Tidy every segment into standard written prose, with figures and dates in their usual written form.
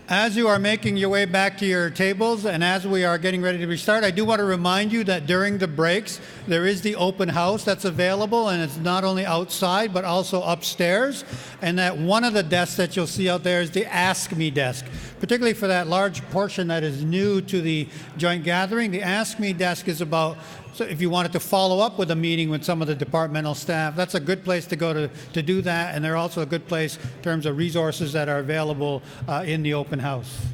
As you are making your way back to your tables and as we are getting ready to restart, I do want to remind you that during the breaks, there is the open house that's available, and it's not only outside, but also upstairs. And that one of the desks that you'll see out there is the Ask Me desk. Particularly for that large portion that is new to the joint gathering, the Ask Me desk is about, so if you wanted to follow up with a meeting with some of the departmental staff, that's a good place to go to do that. And they're also a good place in terms of resources that are available in the open house.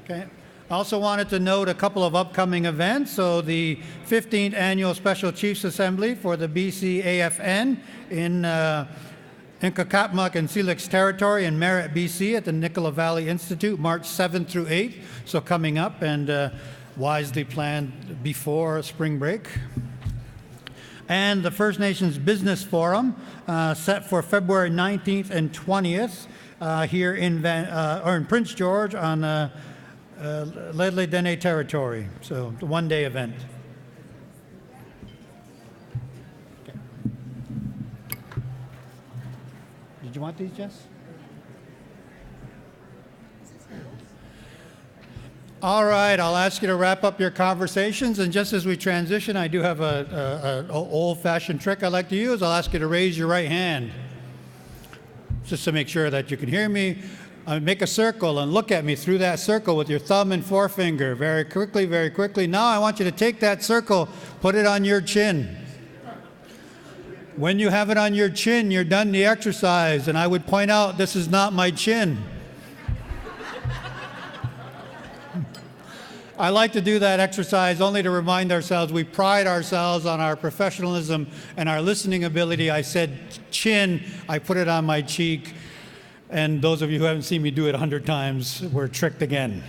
Okay. I also wanted to note a couple of upcoming events. So the 15th Annual Special Chiefs Assembly for the BC AFN in Kakatmuk and Silix Territory in Merritt, BC at the Nicola Valley Institute, March 7th through 8th. So coming up and wisely planned before spring break. And the First Nations Business Forum set for February 19th and 20th here in Prince George on Ledley Dene territory. So it's a one-day event. Okay. Did you want these, Jess? All right, I'll ask you to wrap up your conversations, and just as we transition, I do have an old-fashioned trick I like to use. I'll ask you to raise your right hand, just to make sure that you can hear me. Make a circle and look at me through that circle with your thumb and forefinger very quickly, very quickly. Now I want you to take that circle, put it on your chin. When you have it on your chin, you're done the exercise, and I would point out this is not my chin. I like to do that exercise only to remind ourselves we pride ourselves on our professionalism and our listening ability. I said chin, I put it on my cheek, and those of you who haven't seen me do it 100 times were tricked again.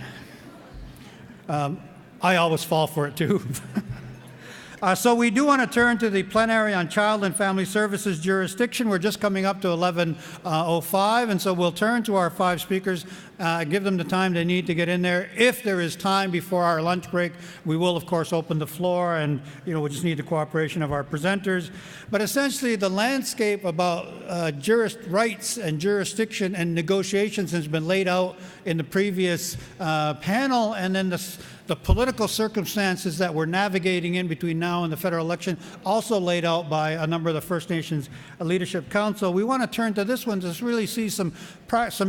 I always fall for it too. So we do want to turn to the plenary on Child and Family Services jurisdiction. We're just coming up to 11:05, and so we'll turn to our 5 speakers, give them the time they need to get in there. If there is time before our lunch break, we will, of course, open the floor, and we just need the cooperation of our presenters. But essentially, the landscape about rights and jurisdiction and negotiations has been laid out in the previous panel, and then the political circumstances that we're navigating in between now and the federal election, also laid out by a number of the First Nations Leadership Council. We want to turn to this one to really see some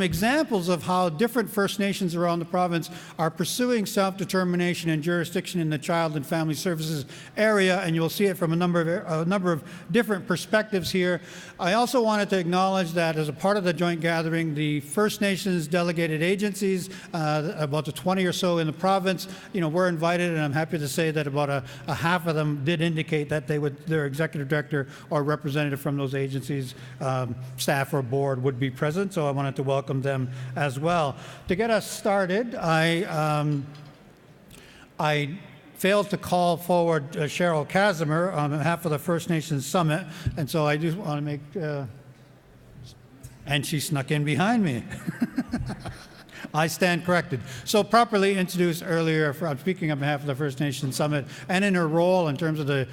examples of how different First Nations around the province are pursuing self-determination and jurisdiction in the child and family services area, and you'll see it from a number of different perspectives here. I also wanted to acknowledge that as a part of the joint gathering, the First Nations delegated agencies, about the 20 or so in the province, were invited, and I'm happy to say that about a half of them did indicate that their executive director or representative from those agencies, staff or board, would be present. So I wanted to welcome them as well. To get us started, I failed to call forward Cheryl Casimir on behalf of the First Nations Summit, and so I just want to make, and she snuck in behind me. I stand corrected. So properly introduced earlier, I'm speaking on behalf of the First Nations Summit, and in her role in terms of the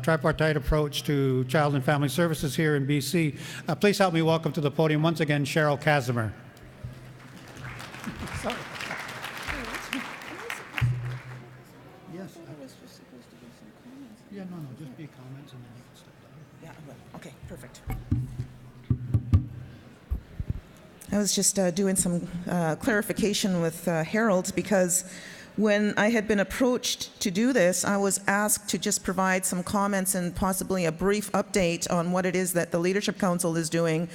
tripartite approach to child and family services here in BC. Please help me welcome to the podium once again Cheryl Casimir. Sorry. Yes. I was just supposed to give some comments. Yeah, no, just be comments and then you can step down. Yeah, I will. Okay, perfect. I was just doing some clarification with Harold, because when I had been approached to do this, I was asked to just provide some comments and possibly a brief update on what it is that the Leadership Council is doing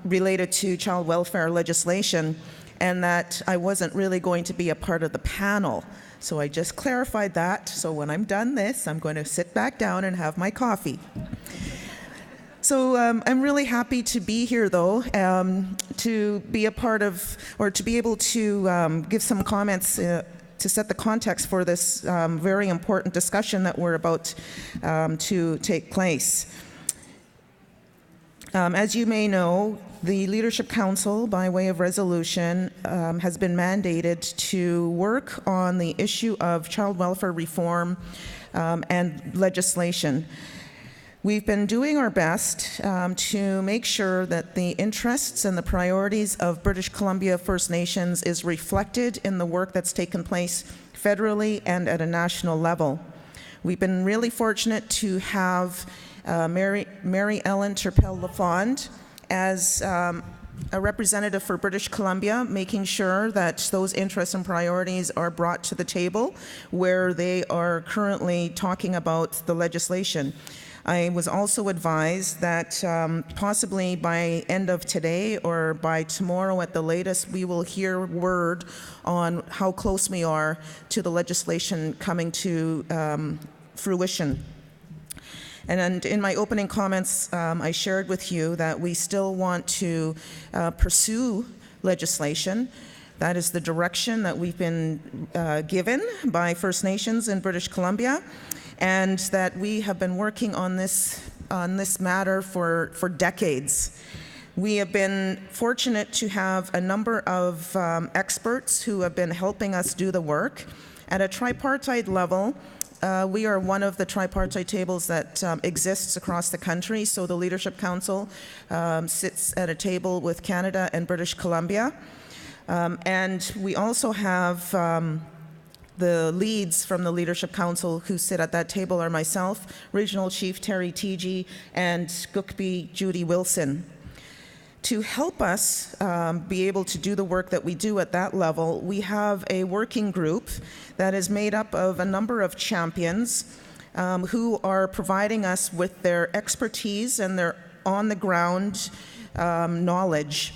related to child welfare legislation, and that I wasn't really going to be a part of the panel. So I just clarified that. So when I'm done this, I'm going to sit back down and have my coffee. So I'm really happy to be here, though, to be a part of, or to be able to give some comments to set the context for this very important discussion that we're about to take place. As you may know, the Leadership Council, by way of resolution, has been mandated to work on the issue of child welfare reform and legislation. We've been doing our best to make sure that the interests and the priorities of British Columbia First Nations is reflected in the work that's taken place federally and at a national level. We've been really fortunate to have Mary Ellen Turpel-Lafond as a representative for British Columbia, making sure that those interests and priorities are brought to the table where they are currently talking about the legislation. I was also advised that possibly by end of today or by tomorrow at the latest, we will hear word on how close we are to the legislation coming to fruition. And in my opening comments, I shared with you that we still want to pursue legislation. That is the direction that we've been given by First Nations in British Columbia, and that we have been working on this matter for decades. We have been fortunate to have a number of experts who have been helping us do the work. At a tripartite level, we are one of the tripartite tables that exists across the country. So the Leadership Council sits at a table with Canada and British Columbia. And we also have the leads from the Leadership Council who sit at that table are myself, Regional Chief Terry Teegee, and Gookby Judy Wilson. To help us be able to do the work that we do at that level, we have a working group that is made up of a number of champions who are providing us with their expertise and their on-the-ground knowledge,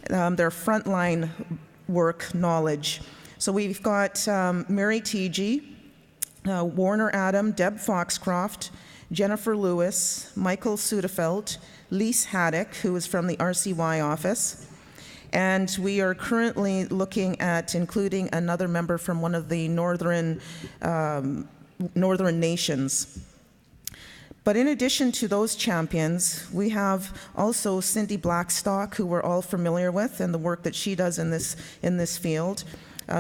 their frontline work knowledge. So we've got Mary Teegee, Warner Adam, Deb Foxcroft, Jennifer Lewis, Michael Sudefeld, Lise Haddock, who is from the RCY office, and we are currently looking at including another member from one of the northern nations. But in addition to those champions, we have also Cindy Blackstock, who we're all familiar with, and the work that she does in this field.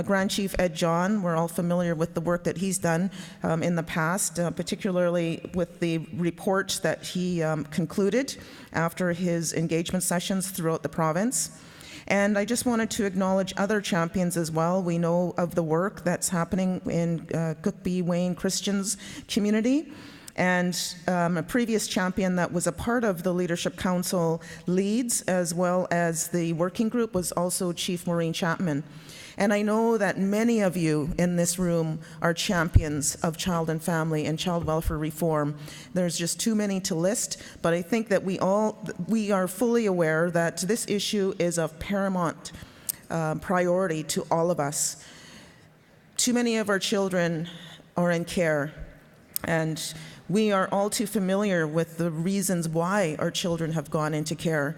Grand Chief Ed John, we're all familiar with the work that he's done in the past, particularly with the report that he concluded after his engagement sessions throughout the province. And I just wanted to acknowledge other champions as well. We know of the work that's happening in Gookby Wayne Christian's community. And a previous champion that was a part of the Leadership Council leads as well as the working group was also Chief Maureen Chapman. And I know that many of you in this room are champions of child and family and child welfare reform. There's just too many to list, but I think that we are fully aware that this issue is of paramount priority to all of us. Too many of our children are in care, and we are all too familiar with the reasons why our children have gone into care.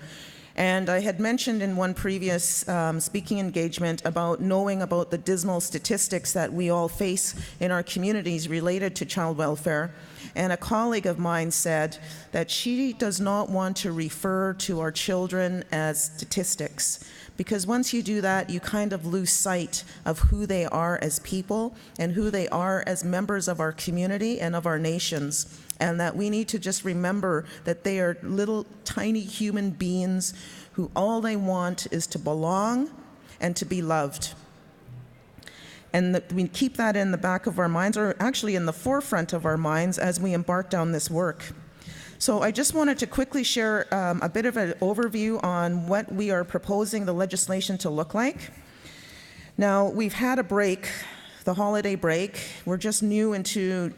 And I had mentioned in one previous speaking engagement about knowing about the dismal statistics that we all face in our communities related to child welfare. And a colleague of mine said that she does not want to refer to our children as statistics, because once you do that, you kind of lose sight of who they are as people and who they are as members of our community and of our nations. And that we need to just remember that they are little tiny human beings who all they want is to belong and to be loved. And that we keep that in the back of our minds, or actually in the forefront of our minds as we embark down this work. So I just wanted to quickly share a bit of an overview on what we are proposing the legislation to look like. Now, we've had a break, the holiday break. We're just new into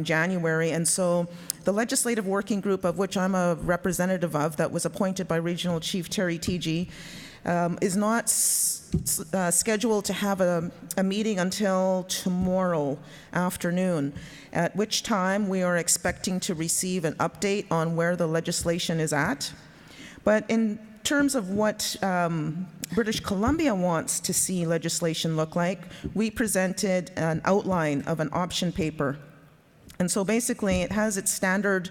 January, and so the legislative working group, of which I'm a representative of, that was appointed by Regional Chief Terry Teegee, is not scheduled to have a meeting until tomorrow afternoon, at which time we are expecting to receive an update on where the legislation is at. But in terms of what British Columbia wants to see legislation look like, we presented an outline of an option paper. And so basically it has its standard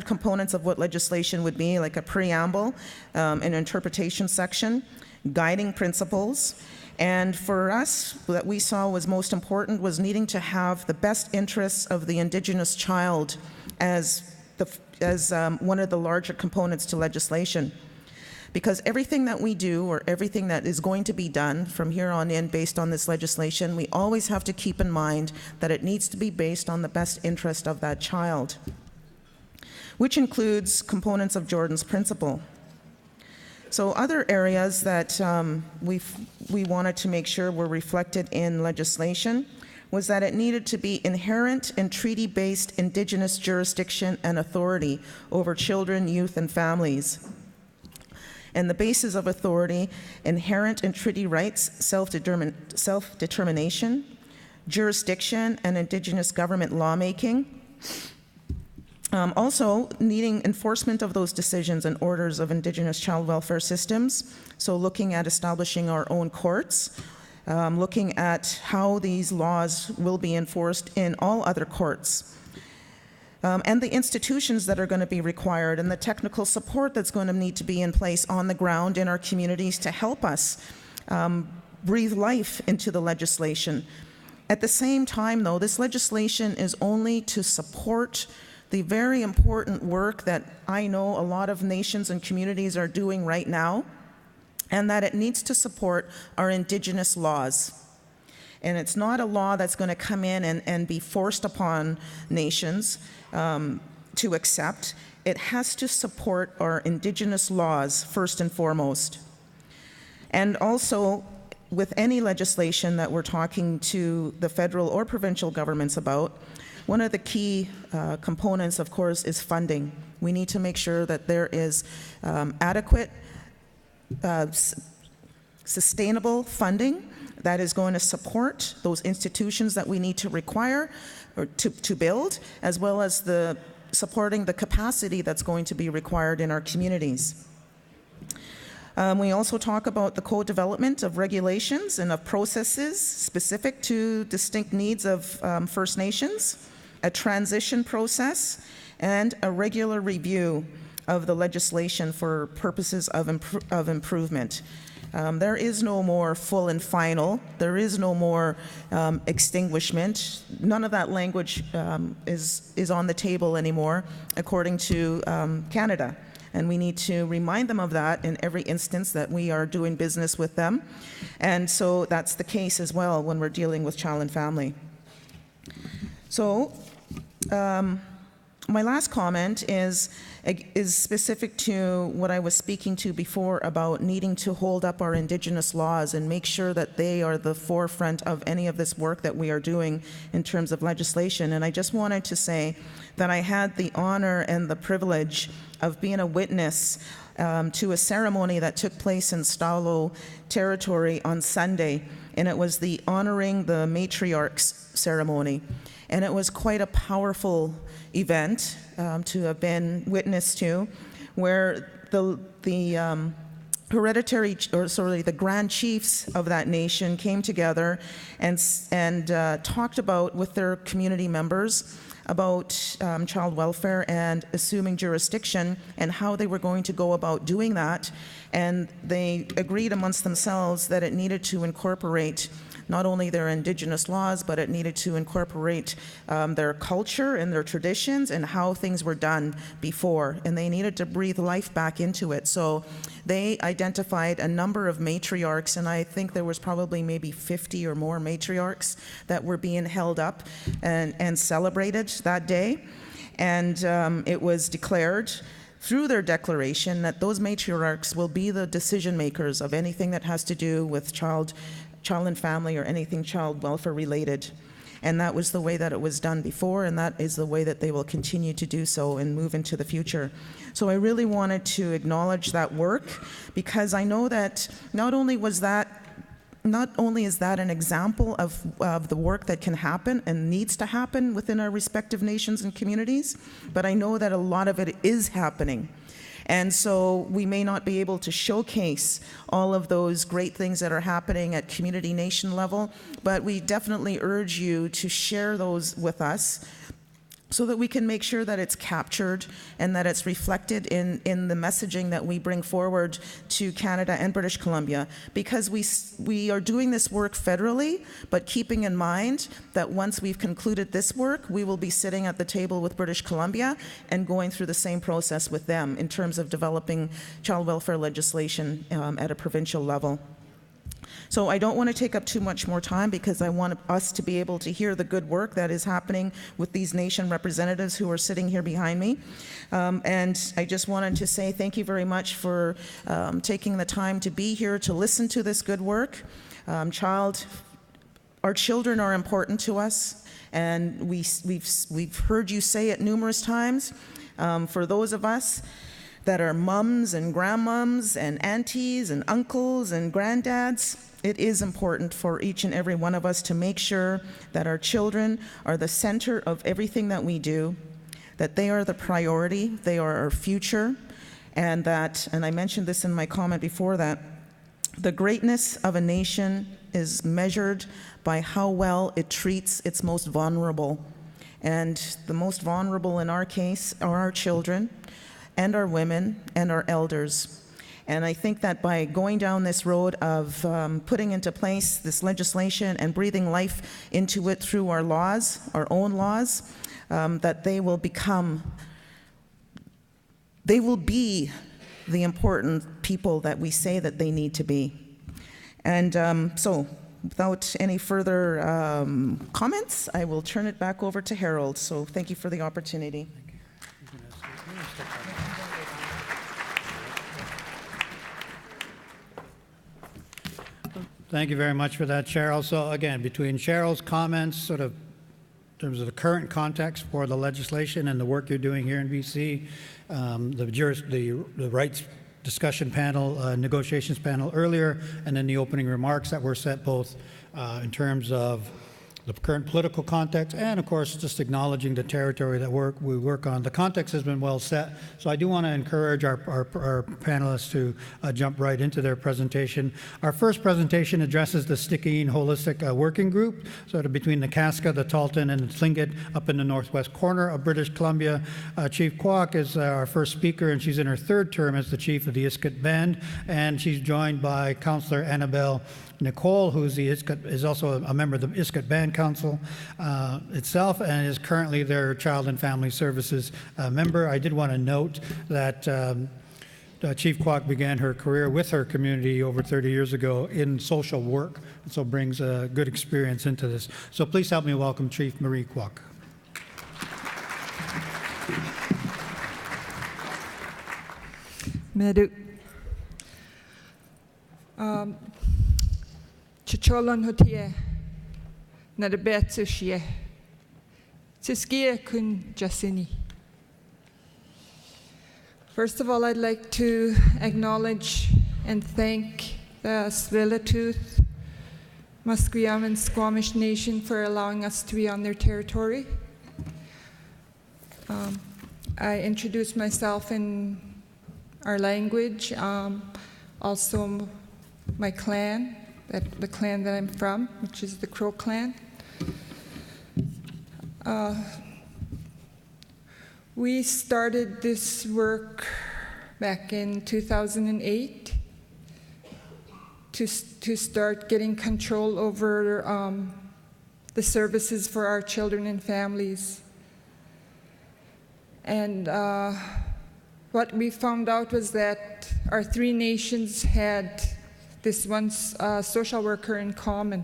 components of what legislation would be, like a preamble, an interpretation section, guiding principles. And for us, what we saw was most important was needing to have the best interests of the Indigenous child as one of the larger components to legislation. Because everything that we do, or everything that is going to be done from here on in based on this legislation, we always have to keep in mind that it needs to be based on the best interest of that child, which includes components of Jordan's principle. So other areas that we wanted to make sure were reflected in legislation was that it needed to be inherent in treaty-based Indigenous jurisdiction and authority over children, youth, and families. And the basis of authority, inherent in treaty rights, self-determination, jurisdiction, and Indigenous government lawmaking. Also, needing enforcement of those decisions and orders of Indigenous child welfare systems. So looking at establishing our own courts, looking at how these laws will be enforced in all other courts. And the institutions that are going to be required and the technical support that's going to need to be in place on the ground in our communities to help us breathe life into the legislation. At the same time, though, this legislation is only to support the very important work that I know a lot of nations and communities are doing right now, and that it needs to support our Indigenous laws. And it's not a law that's going to come in and be forced upon nations to accept. It has to support our Indigenous laws first and foremost. And also, with any legislation that we're talking to the federal or provincial governments about, one of the key components, of course, is funding. We need to make sure that there is adequate, sustainable funding that is going to support those institutions that we need to require or to build, as well as supporting the capacity that's going to be required in our communities. We also talk about the co-development of regulations and of processes specific to distinct needs of First Nations, a transition process, and a regular review of the legislation for purposes of improvement. There is no more full and final. There is no more extinguishment. None of that language is on the table anymore, according to Canada. And we need to remind them of that in every instance that we are doing business with them. And so that's the case as well when we're dealing with child and family. So my last comment is specific to what I was speaking to before about needing to hold up our Indigenous laws and make sure that they are the forefront of any of this work that we are doing in terms of legislation. And I just wanted to say that I had the honor and the privilege of being a witness to a ceremony that took place in Stalo territory on Sunday, and it was the honoring the matriarchs ceremony. And it was quite a powerful event to have been witness to, where the grand chiefs of that nation came together and talked about with their community members about child welfare and assuming jurisdiction and how they were going to go about doing that. And they agreed amongst themselves that it needed to incorporate not only their Indigenous laws, but it needed to incorporate their culture and their traditions and how things were done before. And they needed to breathe life back into it. So they identified a number of matriarchs, and I think there was probably maybe 50 or more matriarchs that were being held up and celebrated that day. And it was declared through their declaration that those matriarchs will be the decision makers of anything that has to do with child and family or anything child welfare related. And that was the way that it was done before, and that is the way that they will continue to do so and move into the future. So I really wanted to acknowledge that work, because I know that not only is that an example of the work that can happen and needs to happen within our respective nations and communities, but I know that a lot of it is happening. And so we may not be able to showcase all of those great things that are happening at community nation level, but we definitely urge you to share those with us so that we can make sure that it's captured and that it's reflected in the messaging that we bring forward to Canada and British Columbia. Because we are doing this work federally, but keeping in mind that once we've concluded this work, we will be sitting at the table with British Columbia and going through the same process with them in terms of developing child welfare legislation at a provincial level. So I don't want to take up too much more time because I want us to be able to hear the good work that is happening with these nation representatives who are sitting here behind me. And I just wanted to say thank you very much for taking the time to be here to listen to this good work. Our children are important to us, and we've heard you say it numerous times. For those of us that are mums and grandmoms and aunties and uncles and granddads, it is important for each and every one of us to make sure that our children are the center of everything that we do, that they are the priority, they are our future, and that, and I mentioned this in my comment before, that the greatness of a nation is measured by how well it treats its most vulnerable. And the most vulnerable in our case are our children and our women and our elders. And I think that by going down this road of putting into place this legislation and breathing life into it through our laws, our own laws, that they will be the important people that we say that they need to be. And so without any further comments, I will turn it back over to Harold. So thank you for the opportunity. Thank you very much for that, Cheryl. So again, between Cheryl's comments, sort of in terms of the current context for the legislation and the work you're doing here in BC, the rights discussion panel, negotiations panel earlier, and then the opening remarks that were set both in terms of the current political context and, of course, just acknowledging the territory that we work on. The context has been well set, so I do want to encourage our panelists to jump right into their presentation. Our first presentation addresses the Stikine Holistic Working Group, sort of between the Casca, the Talton, and the Tlingit up in the northwest corner of British Columbia. Chief Kwok is our first speaker, and she's in her third term as the chief of the Iskut Band, and she's joined by Councillor Annabelle Nicole, who's is also a member of the Iskut Band Council itself, and is currently their Child and Family Services member. I did want to note that Chief Kwok began her career with her community over 30 years ago in social work, and so brings a good experience into this. So please help me welcome Chief Marie Kwok. Medu. Chicholon hotie na de betsushie. Tiskia kun jasini. First of all, I'd like to acknowledge and thank the Tsleil-Waututh, Musqueam, and Squamish Nation for allowing us to be on their territory. I introduced myself in our language, also my clan, the clan that I'm from, which is the Crow clan. We started this work back in 2008 to start getting control over the services for our children and families. And what we found out was that our three nations had this one social worker in common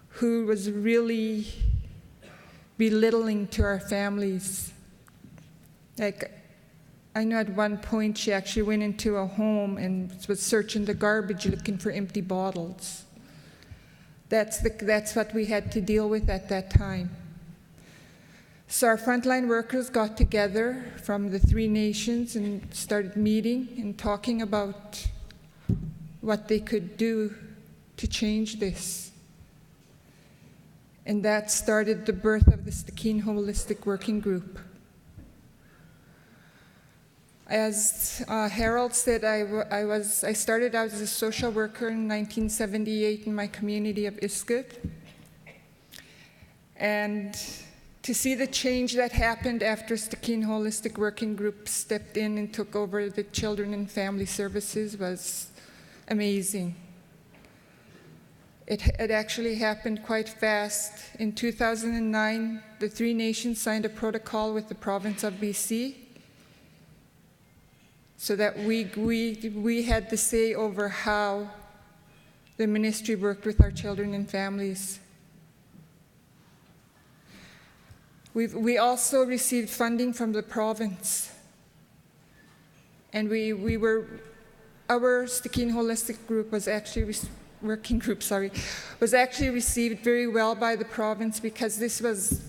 who was really belittling to our families. Like, I know at one point she actually went into a home and was searching the garbage looking for empty bottles. That's what we had to deal with at that time. So our frontline workers got together from the three nations and started meeting and talking about what they could do to change this. And that started the birth of the Stikine Holistic Working Group. As Harold said, I started out as a social worker in 1978 in my community of Iskut. And to see the change that happened after Stikine Holistic Working Group stepped in and took over the Children and Family Services was amazing. It actually happened quite fast. In 2009, the three nations signed a protocol with the province of BC so that we had the say over how the ministry worked with our children and families. We also received funding from the province, and our Stikine Holistic Group was actually working group, was actually received very well by the province, because this was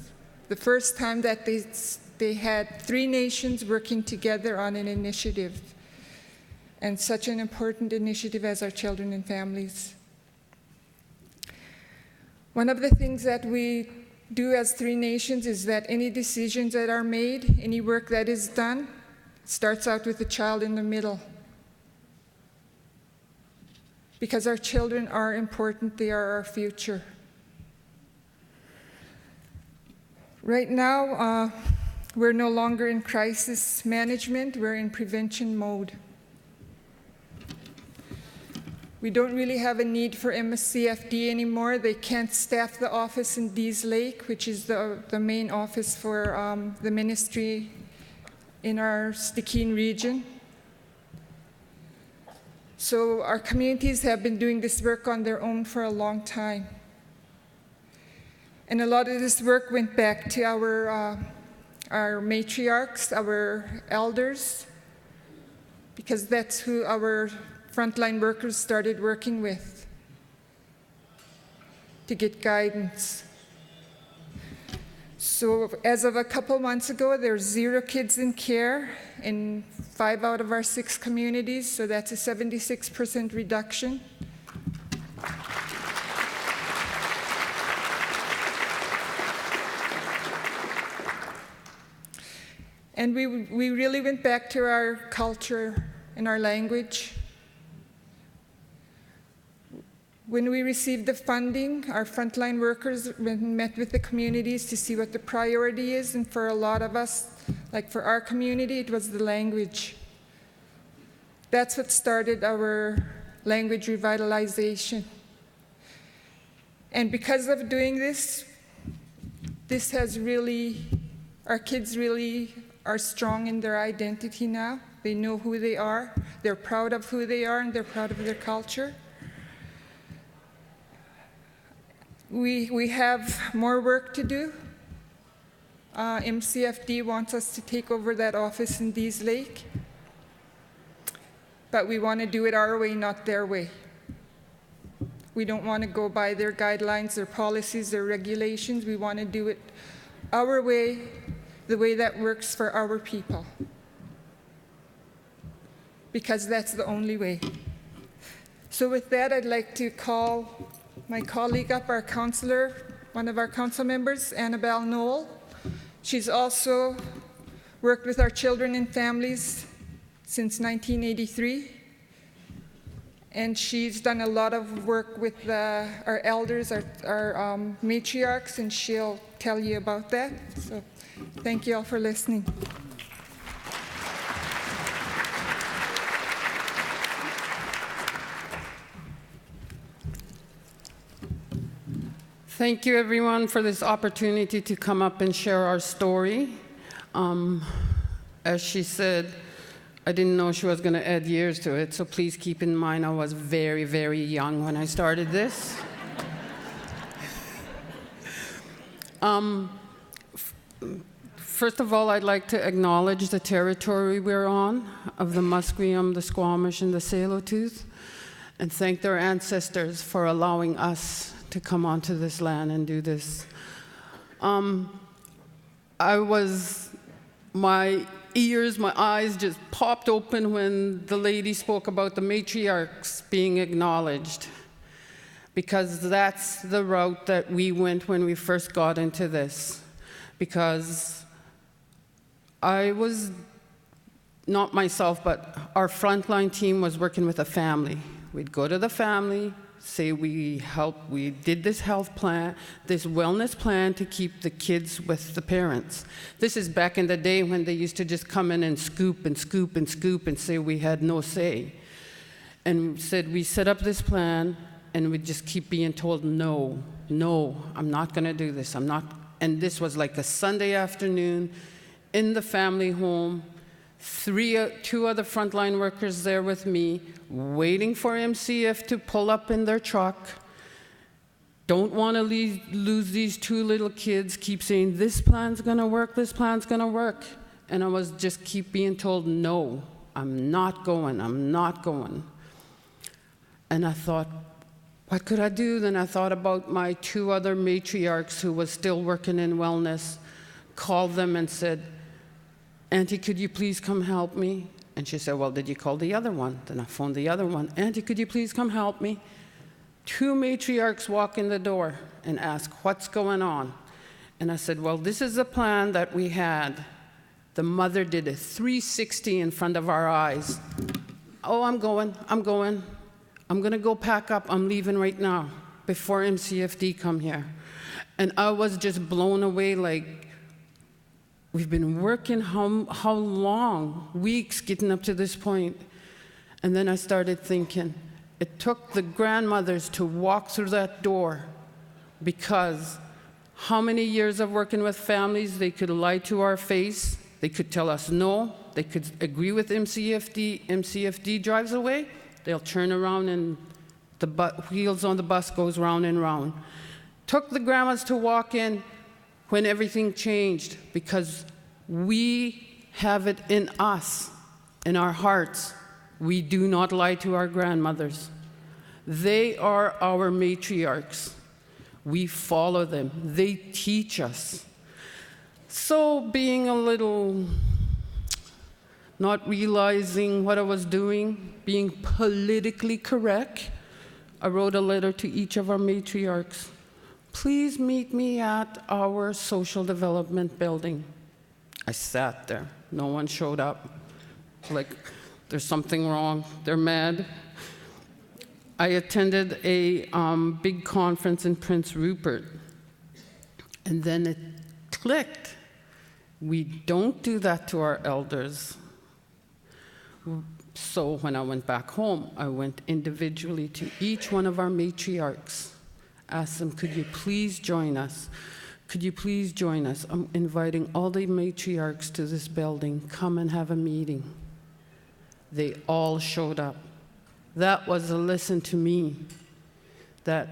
the first time that they had three nations working together on an initiative, and such an important initiative as our children and families. One of the things that we do as three nations is that any decisions that are made, any work that is done, starts out with the child in the middle. Because our children are important, they are our future. Right now, we're no longer in crisis management, we're in prevention mode. We don't really have a need for MSCFD anymore. They can't staff the office in Dease Lake, which is the main office for the ministry in our Stikine region. So our communities have been doing this work on their own for a long time. And a lot of this work went back to our matriarchs, our elders, because that's who our frontline workers started working with to get guidance. So as of a couple months ago, there's 0 kids in care in 5 out of our 6 communities, so that's a 76% reduction. And we really went back to our culture and our language. When we received the funding, our frontline workers met with the communities to see what the priority is, and for a lot of us, like for our community, it was the language. That's what started our language revitalization. And because of doing this, our kids really are strong in their identity now. They know who they are, they're proud of who they are, and they're proud of their culture. We have more work to do. MCFD wants us to take over that office in Dease Lake, but we want to do it our way, not their way. We don't want to go by their guidelines, their policies, their regulations. We want to do it our way, the way that works for our people, because that's the only way. So with that, I'd like to call my colleague up, our councillor, one of our council members, Annabelle Knoll. She's also worked with our children and families since 1983. And she's done a lot of work with our elders, our matriarchs, and she'll tell you about that. So thank you all for listening. Thank you, everyone, for this opportunity to come up and share our story. As she said, I didn't know she was going to add years to it, so please keep in mind I was very, very young when I started this. First of all, I'd like to acknowledge the territory we're on of the Musqueam, the Squamish, and the Tsleil-Waututh, and thank their ancestors for allowing us to come onto this land and do this. My ears, my eyes just popped open when the lady spoke about the matriarchs being acknowledged, because that's the route that we went when we first got into this. Because I was, not myself, but our frontline team was working with a family. We'd go to the family, say we did this health plan, this wellness plan to keep the kids with the parents. This is back in the day when they used to just come in and scoop and scoop and scoop and say we had no say. And said we set up this plan and we just keep being told, no, I'm not gonna do this, I'm not. And this was like a Sunday afternoon in the family home, two other frontline workers there with me, waiting for MCF to pull up in their truck. Don't want to lose these two little kids, keep saying, this plan's gonna work, this plan's gonna work. And I was just keep being told, no, I'm not going. And I thought, what could I do? Then I thought about my two other matriarchs who was still working in wellness, called them and said, Auntie, could you please come help me? And she said, well, did you call the other one? Then I phoned the other one. Auntie, could you please come help me? Two matriarchs walk in the door and ask, what's going on? And I said, well, this is the plan that we had. The mother did a 360 in front of our eyes. Oh, I'm going. I'm gonna go pack up. I'm leaving right now before MCFD come here. And I was just blown away, like, we've been working how long? Weeks getting up to this point. And then I started thinking, it took the grandmothers to walk through that door, because how many years of working with families, they could lie to our face, they could tell us no, they could agree with MCFD, MCFD drives away, they'll turn around and the wheels on the bus goes round and round. Took the grandmas to walk in when everything changed, because we have it in us, in our hearts. We do not lie to our grandmothers. They are our matriarchs. We follow them. They teach us. So being a little not realizing what I was doing, being politically correct, I wrote a letter to each of our matriarchs. Please meet me at our social development building. I sat there. No one showed up. Like, there's something wrong. They're mad. I attended a big conference in Prince Rupert, and then it clicked. We don't do that to our elders. So when I went back home, I went individually to each one of our matriarchs, asked them, could you please join us? Could you please join us? I'm inviting all the matriarchs to this building. Come and have a meeting. They all showed up. That was a lesson to me, that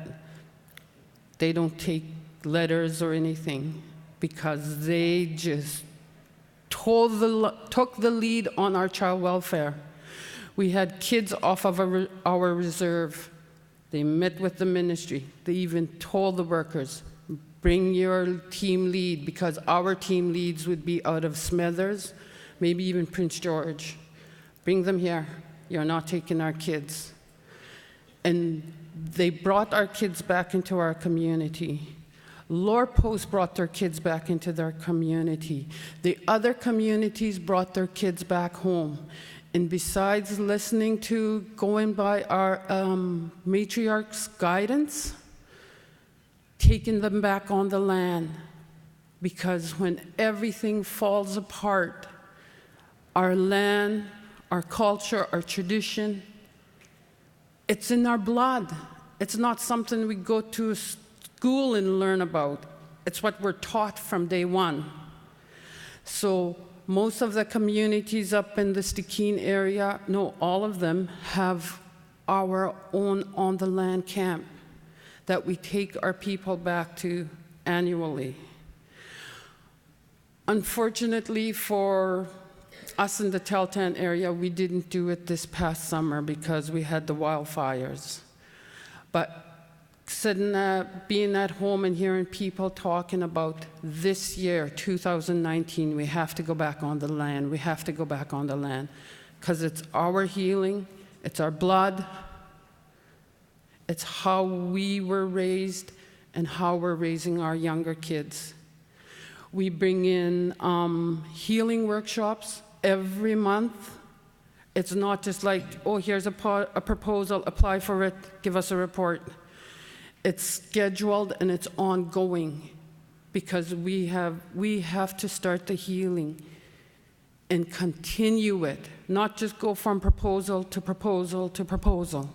they don't take letters or anything, because they just took the lead on our child welfare. We had kids off of our reserve. They met with the ministry. They even told the workers, bring your team lead, because our team leads would be out of Smithers, maybe even Prince George. Bring them here. You're not taking our kids. And they brought our kids back into our community. Lower Post brought their kids back into their community. The other communities brought their kids back home. And besides listening to, going by our matriarch's guidance, taking them back on the land. Because when everything falls apart, our land, our culture, our tradition, it's in our blood. It's not something we go to school and learn about. It's what we're taught from day one. So most of the communities up in the Stikine area, no, all of them have our own on-the-land camp that we take our people back to annually. Unfortunately for us in the Tahltan area, we didn't do it this past summer because we had the wildfires. But being at home and hearing people talking about this year, 2019, we have to go back on the land. We have to go back on the land because it's our healing, it's our blood, it's how we were raised and how we're raising our younger kids. We bring in healing workshops every month. It's not just like, oh, here's a proposal, apply for it, give us a report. It's scheduled and it's ongoing because we have to start the healing and continue it, not just go from proposal to proposal to proposal.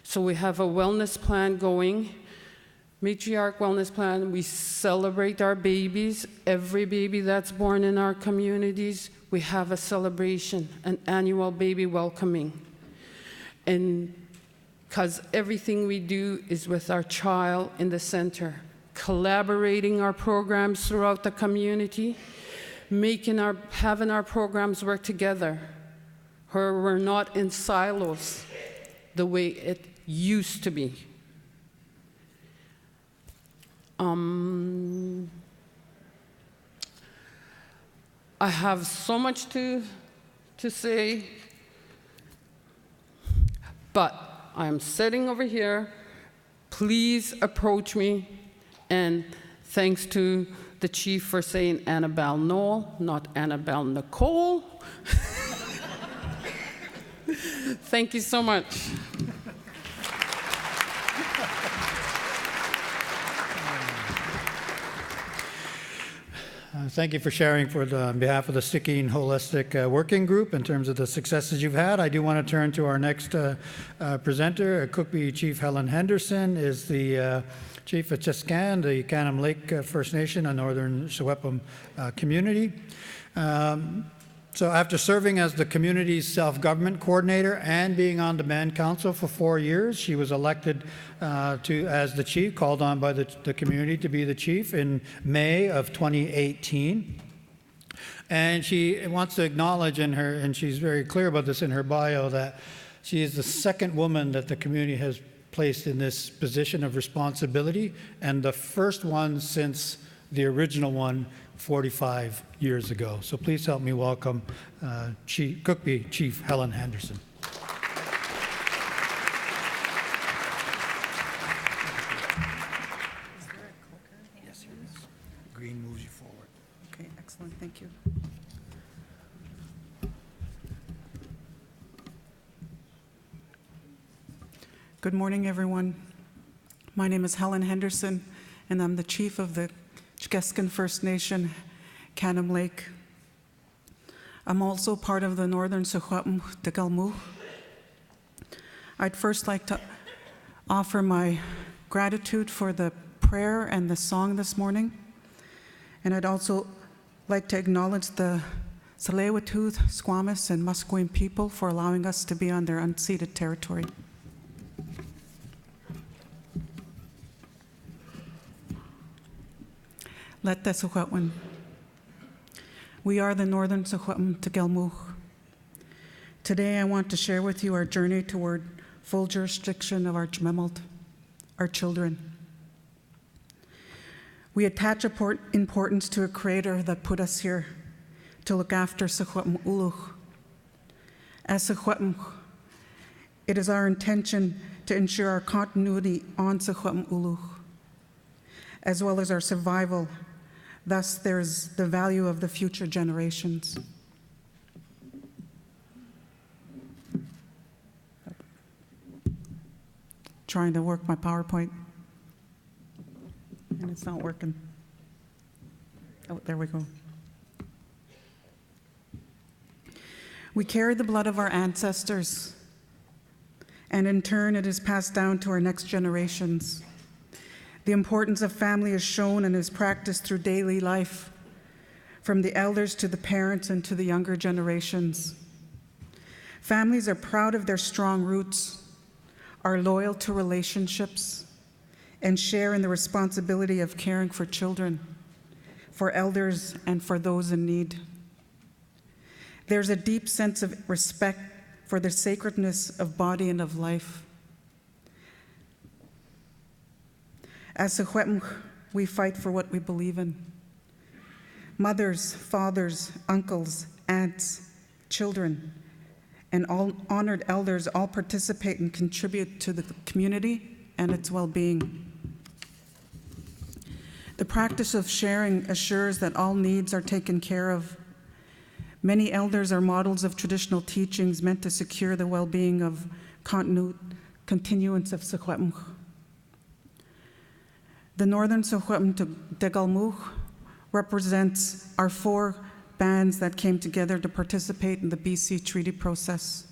So we have a wellness plan going, matriarch wellness plan. We celebrate our babies. Every baby that's born in our communities, we have a celebration, an annual baby welcoming. And because everything we do is with our child in the center, collaborating our programs throughout the community, having our programs work together, where we're not in silos the way it used to be. I have so much to say, but I'm sitting over here. Please approach me, and thanks to the chief for saying Annabelle Noel, not Annabelle Nicole. Thank you so much. Thank you for sharing on behalf of the Sticking Holistic Working Group in terms of the successes you've had. I do want to turn to our next presenter. Cookbee Chief Helen Henderson is the Chief of Cheskan, the Canam Lake First Nation, a northern Secwepemc community. So after serving as the community's self-government coordinator and being on Demand Council for 4 years, she was elected as the chief, called on by the community to be the chief in May of 2018. And she wants to acknowledge and she's very clear about this in her bio, that she is the second woman that the community has placed in this position of responsibility, and the first one since the original one 45 years ago. So please help me welcome Cookbee Chief Helen Henderson. Yes, here it is. Green moves you forward. Okay, excellent, thank you. Good morning, everyone. My name is Helen Henderson, and I'm the chief of the Chkeskan First Nation, Canam Lake. I'm also part of the Northern Secwepemc Degalmu. I'd first like to offer my gratitude for the prayer and the song this morning. And I'd also like to acknowledge the Tsleil-Waututh, Squamish, and Musqueam people for allowing us to be on their unceded territory. Let the Secwepemc. We are the Northern Secwepemc Degalmu. Today I want to share with you our journey toward full jurisdiction of our Jmemald, our children. We attach importance to a creator that put us here to look after Secwepemc Uluch. As Secwepemc, it is our intention to ensure our continuity on Secwepemc Uluch, as well as our survival. Thus, there's the value of the future generations. Trying to work my PowerPoint, and it's not working. Oh, there we go. We carry the blood of our ancestors, and in turn, it is passed down to our next generations. The importance of family is shown and is practiced through daily life, from the elders to the parents and to the younger generations. Families are proud of their strong roots, are loyal to relationships, and share in the responsibility of caring for children, for elders, and for those in need. There's a deep sense of respect for the sacredness of body and of life. As Secwepemc, we fight for what we believe in. Mothers, fathers, uncles, aunts, children, and all honored elders all participate and contribute to the community and its well-being. The practice of sharing assures that all needs are taken care of, Many elders are models of traditional teachings meant to secure the well-being of continuance of Secwepemc. The Northern Secwepemc Degalmuch represents our 4 bands that came together to participate in the BC Treaty process,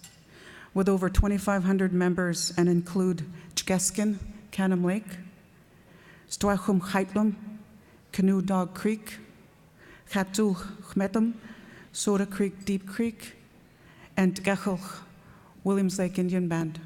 with over 2,500 members and include Chgeskin, Canham Lake, Stoachum Chaitlum, Canoe Dog Creek, Chatul Chmetum, Soda Creek Deep Creek, and Gechel, Williams Lake Indian Band.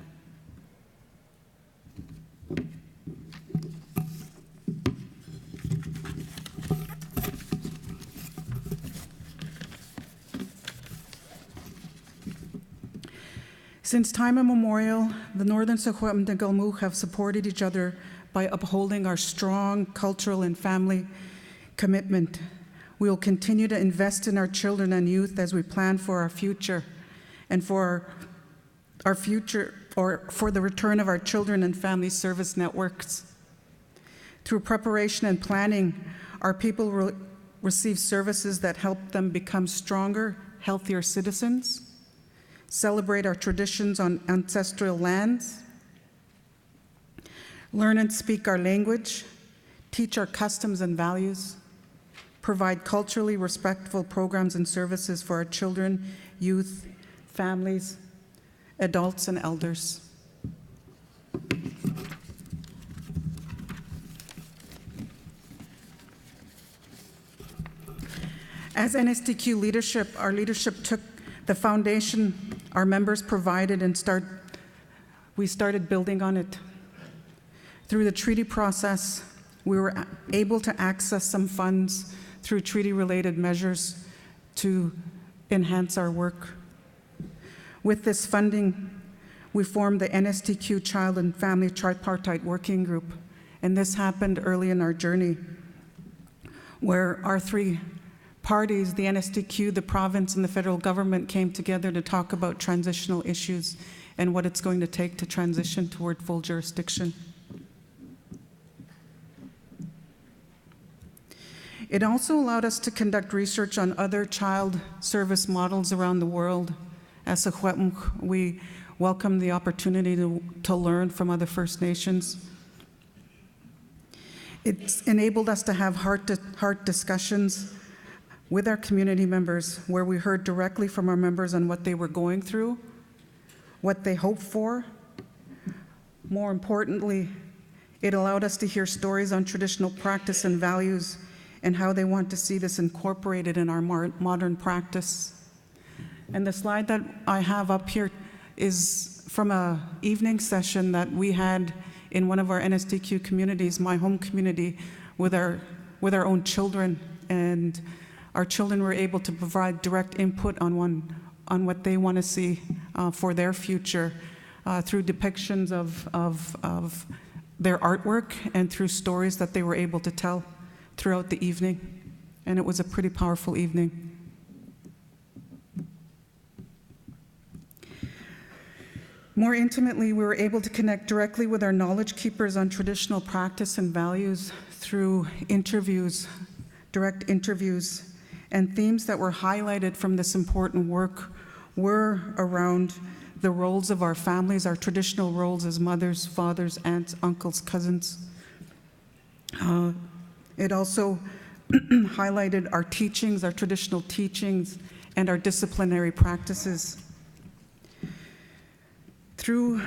Since time immemorial, the Northern Secwepemc and Galmuch have supported each other by upholding our strong cultural and family commitment. We will continue to invest in our children and youth as we plan for our future and for our future, or for the return of our children and family service networks. Through preparation and planning, our people will receive services that help them become stronger, healthier citizens, celebrate our traditions on ancestral lands, learn and speak our language, teach our customs and values, provide culturally respectful programs and services for our children, youth, families, adults, and elders. As NSTQ leadership, our leadership took the foundation our members provided and we started building on it. Through the treaty process, we were able to access some funds through treaty-related measures to enhance our work. With this funding, we formed the NSTQ Child and Family Tripartite Working Group, and this happened early in our journey, where our 3 parties, the NSTQ, the province, and the federal government, came together to talk about transitional issues and what it's going to take to transition toward full jurisdiction. It also allowed us to conduct research on other child service models around the world. As Secwepemc, we welcome the opportunity to learn from other First Nations. It's enabled us to have heart-to-heart discussions with our community members, where we heard directly from our members on what they were going through, what they hoped for. More importantly, it allowed us to hear stories on traditional practice and values and how they want to see this incorporated in our modern practice. And the slide that I have up here is from an evening session that we had in one of our NSTQ communities, my home community, with our own children. And our children were able to provide direct input on what they want to see for their future through depictions of their artwork and through stories that they were able to tell throughout the evening. And it was a pretty powerful evening. More intimately, we were able to connect directly with our knowledge keepers on traditional practice and values through interviews, direct interviews. And themes that were highlighted from this important work were around the roles of our families, our traditional roles as mothers, fathers, aunts, uncles, cousins. It also highlighted our teachings, our traditional teachings, and our disciplinary practices. Through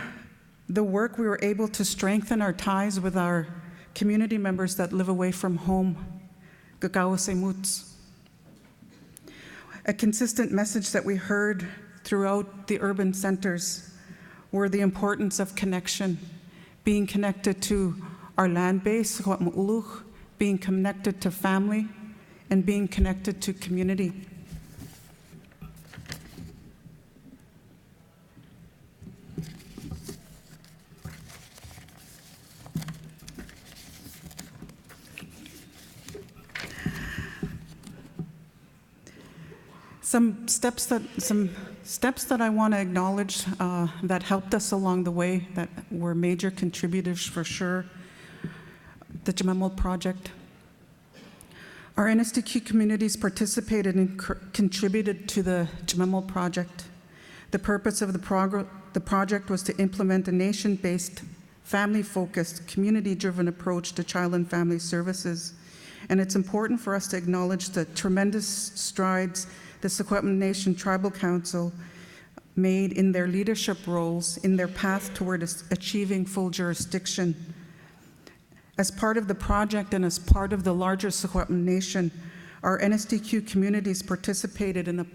the work, we were able to strengthen our ties with our community members that live away from home, Gagawasemuts. A consistent message that we heard throughout the urban centers were the importance of connection, being connected to our land base, being connected to family, and being connected to community. Some steps that I want to acknowledge that helped us along the way, that were major contributors for sure. The Jamamul Project. Our NSTQ communities participated and contributed to the Jamemo project. The purpose of the project was to implement a nation-based, family-focused, community-driven approach to child and family services. And it's important for us to acknowledge the tremendous strides the Secwepemc Nation Tribal Council made in their leadership roles in their path toward achieving full jurisdiction. As part of the project and as part of the larger Secwepemc Nation, our NSTQ communities participated in a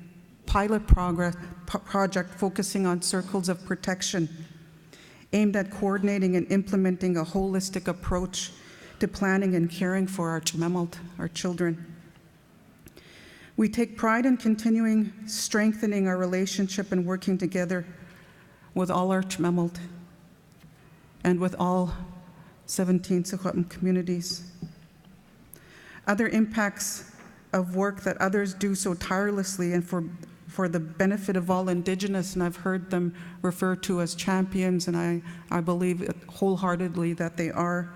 pilot project focusing on circles of protection, aimed at coordinating and implementing a holistic approach to planning and caring for our Jamemalt, our children. We take pride in continuing strengthening our relationship and working together with all our Jamemalt and with all 17 Secwepemc communities. Other impacts of work that others do so tirelessly and for the benefit of all Indigenous, and I've heard them referred to as champions, and I believe wholeheartedly that they are.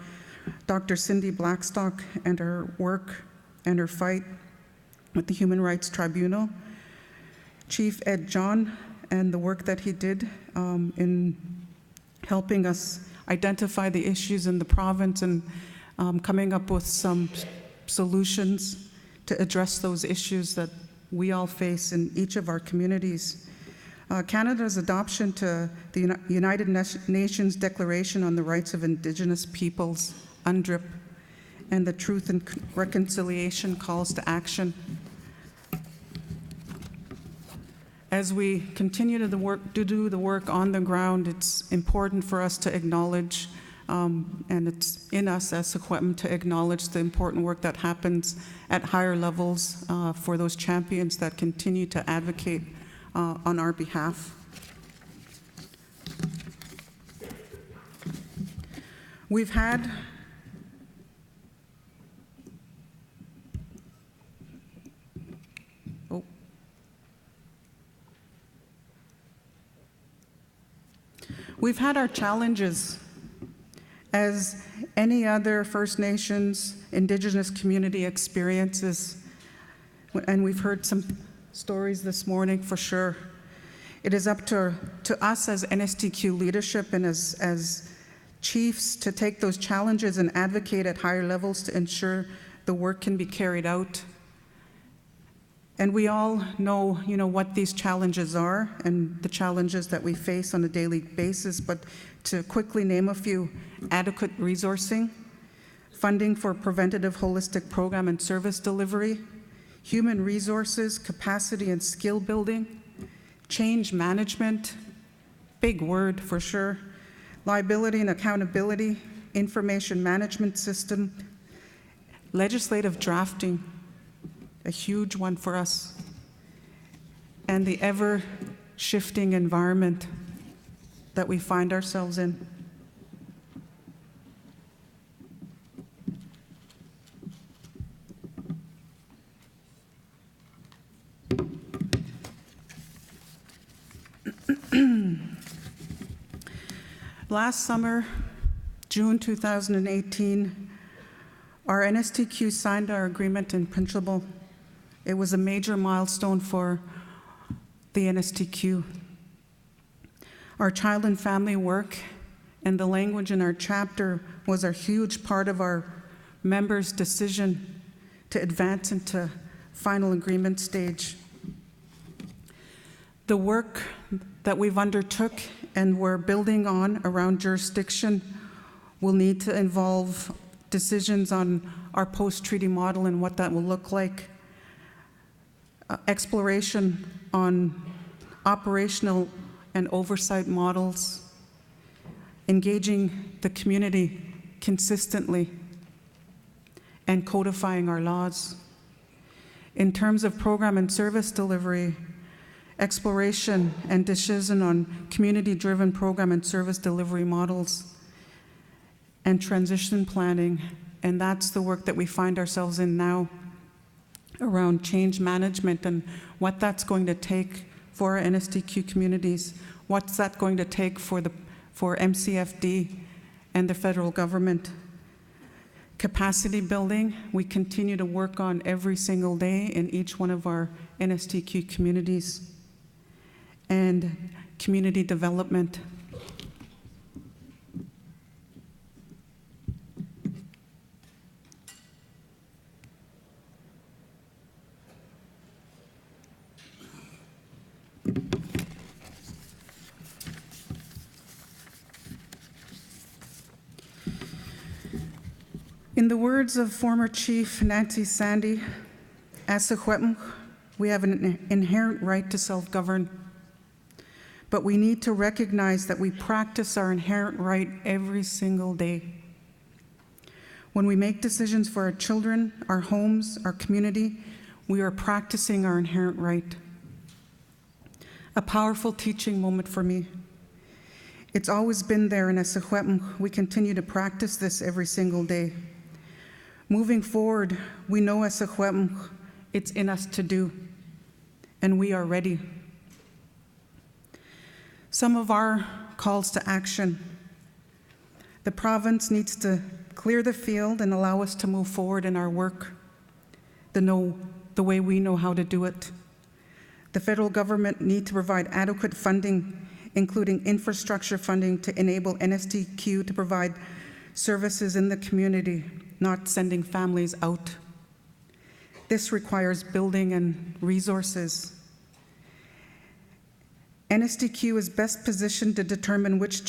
Dr. Cindy Blackstock and her work and her fight with the Human Rights Tribunal, Chief Ed John and the work that he did in helping us identify the issues in the province and coming up with some solutions to address those issues that we all face in each of our communities. Canada's adoption to the United Nations Declaration on the Rights of Indigenous Peoples, UNDRIP, and the Truth and Reconciliation Calls to Action. As we continue to do the work on the ground, it's important for us to acknowledge, and it's in us as Secwepemc to acknowledge the important work that happens at higher levels for those champions that continue to advocate on our behalf. We've had our challenges, as any other First Nations, Indigenous community experiences, and we've heard some stories this morning for sure. It is up to us as NSTQ leadership and as chiefs to take those challenges and advocate at higher levels to ensure the work can be carried out. And we all know, what these challenges are and the challenges that we face on a daily basis, but to quickly name a few: adequate resourcing, funding for preventative holistic program and service delivery, human resources, capacity and skill building, change management, big word for sure, liability and accountability, information management system, legislative drafting, a huge one for us, and the ever-shifting environment that we find ourselves in. Last summer, June 2018, our NSTQ signed our agreement in principle. It was a major milestone for the NSTQ. Our child and family work and the language in our chapter was a huge part of our members' decision to advance into final agreement stage. The work that we've undertook and we're building on around jurisdiction will need to involve decisions on our post-treaty model and what that will look like, exploration on operational and oversight models, engaging the community consistently, and codifying our laws. In terms of program and service delivery, exploration and decision on community-driven program and service delivery models, and transition planning, and that's the work that we find ourselves in now around change management and what that's going to take for our NSTQ communities, what's that going to take for MCFD and the federal government. capacity building, we continue to work on every single day in each one of our NSTQ communities, and community development. In the words of former Chief Nancy Sandy, as Secwepemc, we have an inherent right to self-govern, but we need to recognize that we practice our inherent right every single day. When we make decisions for our children, our homes, our community, we are practicing our inherent right. A powerful teaching moment for me. It's always been there, and as Secwepemc, we continue to practice this every single day. Moving forward, we know as Secwepemc, it's in us to do, and we are ready. Some of our calls to action. The province needs to clear the field and allow us to move forward in our work, the way we know how to do it. The federal government needs to provide adequate funding, including infrastructure funding, to enable NSTQ to provide services in the community, not sending families out. This requires building and resources. NSTQ is best positioned to determine which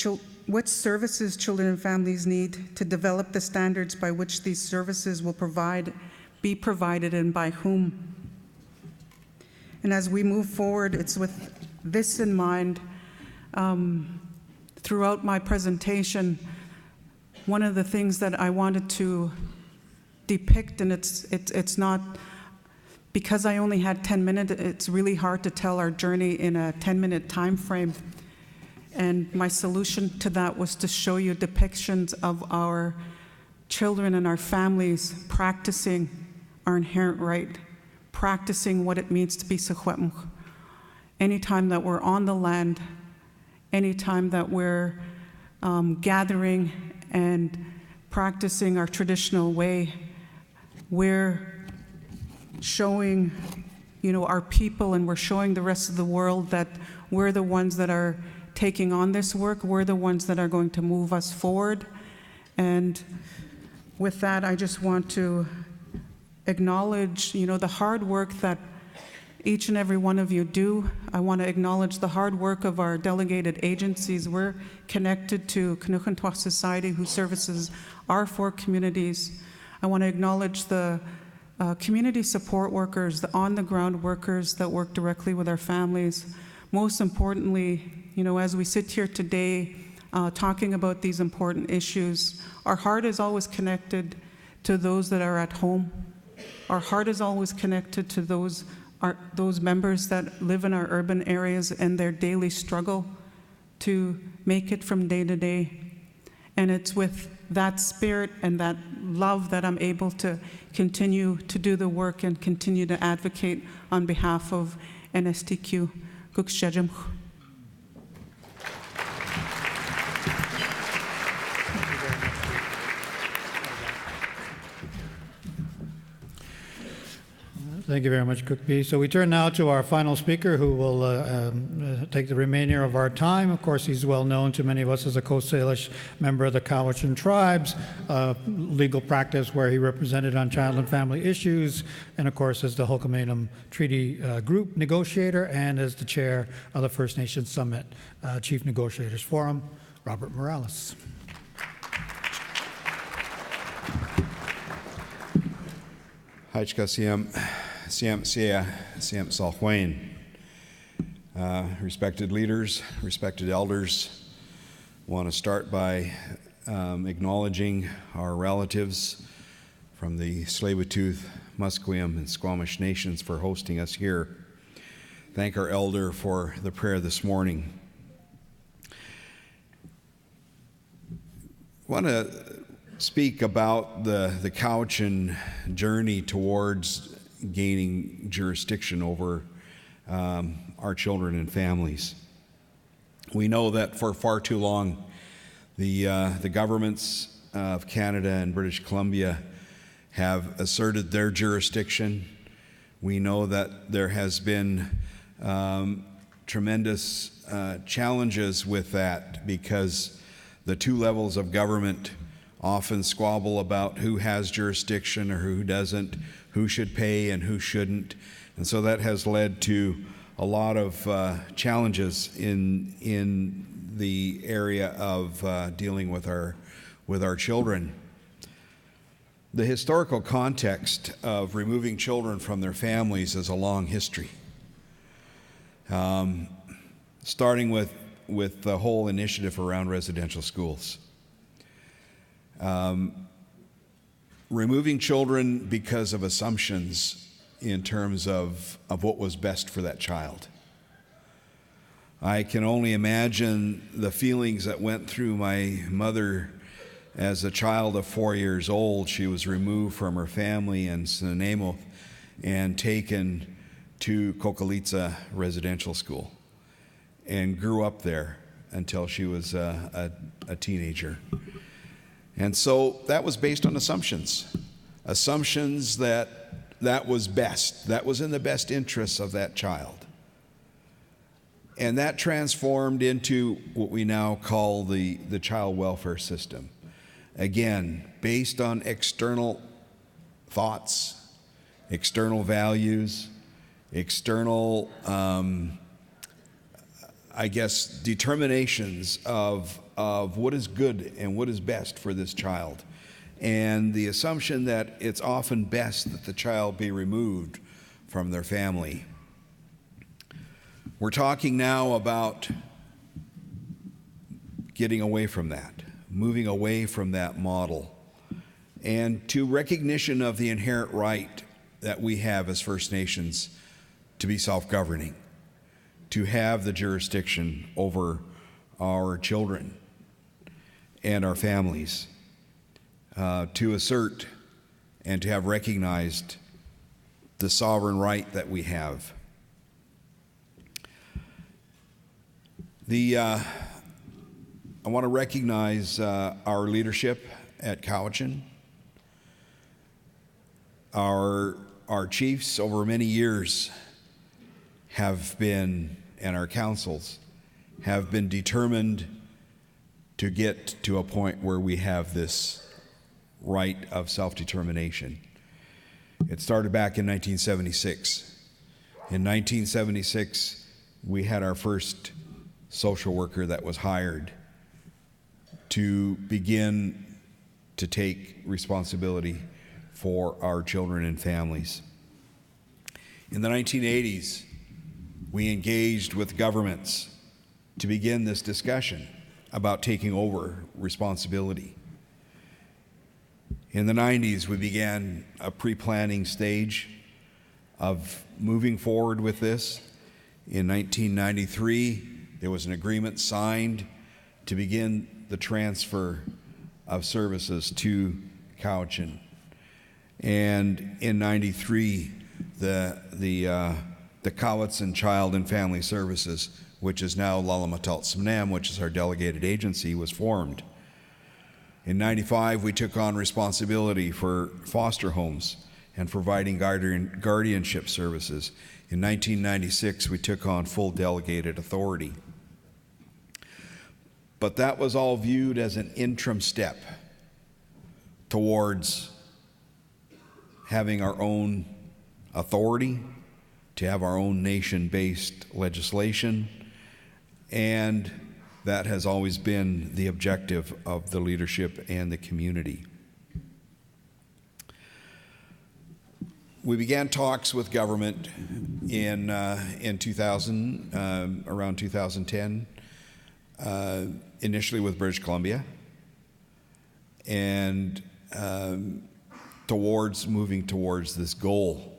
services children and families need, to develop the standards by which these services will be provided and by whom. And as we move forward, it's with this in mind. Throughout my presentation, one of the things that I wanted to depict, and it's not, because I only had 10 minutes, it's really hard to tell our journey in a 10-minute time frame. And my solution to that was to show you depictions of our children and our families practicing our inherent right, practicing what it means to be Secwepemc. Anytime that we're on the land, anytime that we're gathering and practicing our traditional way, we're showing, our people, and we're showing the rest of the world that we're the ones that are taking on this work. We're the ones that are going to move us forward. And with that, I just want to acknowledge, the hard work that each and every one of you do. I want to acknowledge the hard work of our delegated agencies. We're connected to Knuchintois Society, who services our 4 communities. I want to acknowledge the community support workers, the on-the-ground workers that work directly with our families. Most importantly, as we sit here today talking about these important issues, our heart is always connected to those that are at home. Our heart is always connected to those members that live in our urban areas and their daily struggle to make it from day to day. And it's with that spirit and that love that I'm able to continue to do the work and continue to advocate on behalf of NSTQ. Gukshajam. Thank you very much, Cook B. So we turn now to our final speaker, who will take the remainder of our time. Of course, he's well known to many of us as a Coast Salish member of the Cowichan tribes, legal practice where he represented on child and family issues, and of course as the Hulkamanum Treaty Group negotiator and as the chair of the First Nations Summit Chief Negotiators Forum, Robert Morales. Haichka Siam Salhuain. Respected leaders, respected elders, want to start by acknowledging our relatives from the Tsleil-Waututh, Musqueam, and Squamish nations for hosting us here. Thank our elder for the prayer this morning. I want to speak about the Cowichan journey towards gaining jurisdiction over our children and families. We know that for far too long, the governments of Canada and British Columbia have asserted their jurisdiction. We know that there has been tremendous challenges with that because the two levels of government often squabble about who has jurisdiction or who doesn't, who should pay and who shouldn't. And so that has led to a lot of challenges in the area of dealing with our children. The historical context of removing children from their families is a long history, starting with the whole initiative around residential schools. Removing children because of assumptions in terms of what was best for that child. I can only imagine the feelings that went through my mother as a child of 4 years old. She was removed from her family in Nanaimo and taken to Kokalitsa Residential School and grew up there until she was a teenager. And so that was based on assumptions that was best, that was in the best interests of that child. And that transformed into what we now call the child welfare system. Again, based on external thoughts, external values, external, determinations of what is good and what is best for this child. And the assumption that it's often best that the child be removed from their family. We're talking now about getting away from that, moving away from that model, and to recognition of the inherent right that we have as First Nations to be self-governing, to have the jurisdiction over our children and our families, to assert and to have recognized the sovereign right that we have. I want to recognize our leadership at Cowichan. Our chiefs over many years have been, and our councils have been determined to get to a point where we have this right of self-determination. It started back in 1976. In 1976, we had our first social worker that was hired to begin to take responsibility for our children and families. In the 1980s, we engaged with governments to begin this discussion about taking over responsibility. In the 90s, we began a pre-planning stage of moving forward with this. In 1993, there was an agreement signed to begin the transfer of services to Cowichan. And in 93, the Cowichan Child and Family Services, which is now Naut'sa, which is our delegated agency, was formed. In 95, we took on responsibility for foster homes and providing guardianship services. In 1996, we took on full delegated authority. But that was all viewed as an interim step towards having our own authority, to have our own nation-based legislation, and that has always been the objective of the leadership and the community. We began talks with government in 2000, around 2010, initially with British Columbia, and moving towards this goal.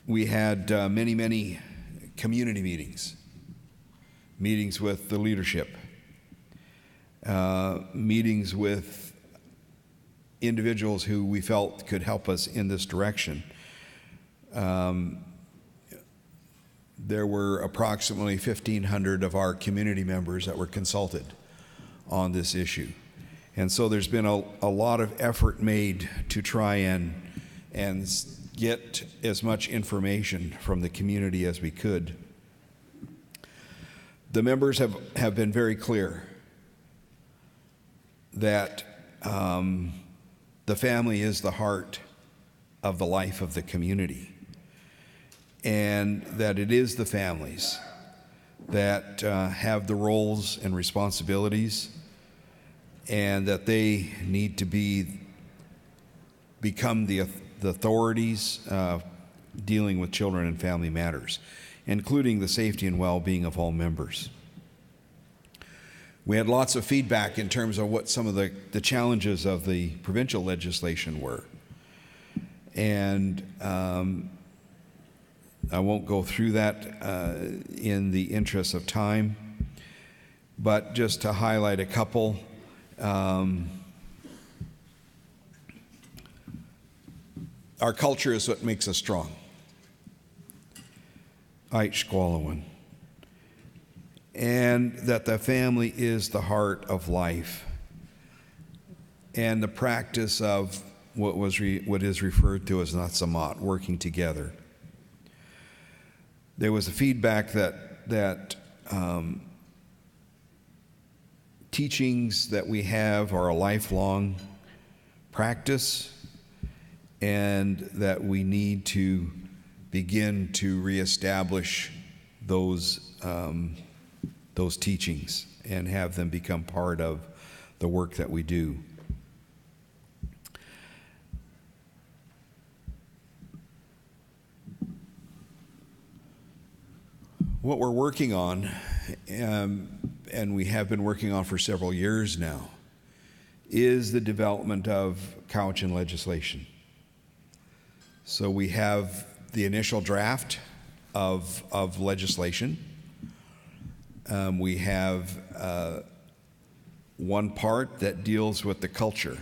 We had many community meetings with the leadership, meetings with individuals who we felt could help us in this direction. There were approximately 1,500 of our community members that were consulted on this issue. And so there's been a lot of effort made to try and get as much information from the community as we could. The members have been very clear that the family is the heart of the life of the community, and that it is the families that have the roles and responsibilities, and that they need to become the authorities dealing with children and family matters, including the safety and well-being of all members. We had lots of feedback in terms of what some of the challenges of the provincial legislation were. And I won't go through that in the interest of time, but just to highlight a couple. Our culture is what makes us strong. Ait Squalawan. And that the family is the heart of life. And the practice of what is referred to as Naut'sa, working together. There was a feedback that teachings that we have are a lifelong practice, and that we need to begin to reestablish those teachings and have them become part of the work that we do. What we're working on, and we have been working on for several years now, is the development of Cowichan legislation. So we have the initial draft of legislation. We have one part that deals with the culture.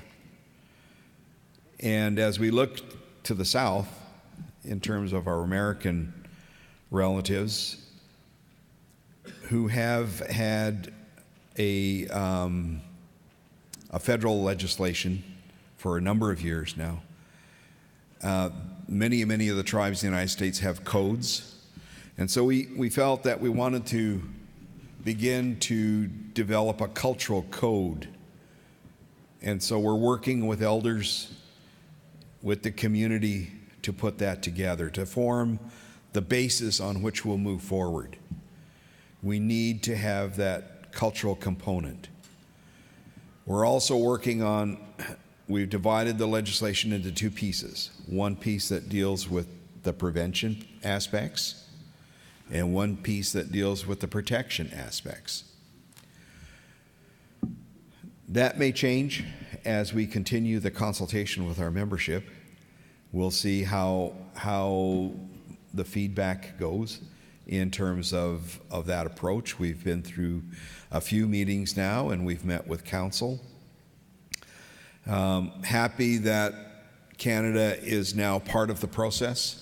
And as we look to the south, in terms of our American relatives who have had a federal legislation for a number of years now, many of the tribes in the United States have codes. And so we felt that we wanted to begin to develop a cultural code. And so we're working with elders, with the community, to put that together, to form the basis on which we'll move forward. We need to have that cultural component. We're also working on, we've divided the legislation into two pieces. One piece that deals with the prevention aspects, and one piece that deals with the protection aspects. That may change as we continue the consultation with our membership. We'll see how the feedback goes in terms of that approach. We've been through a few meetings now, and we've met with council. Happy that Canada is now part of the process.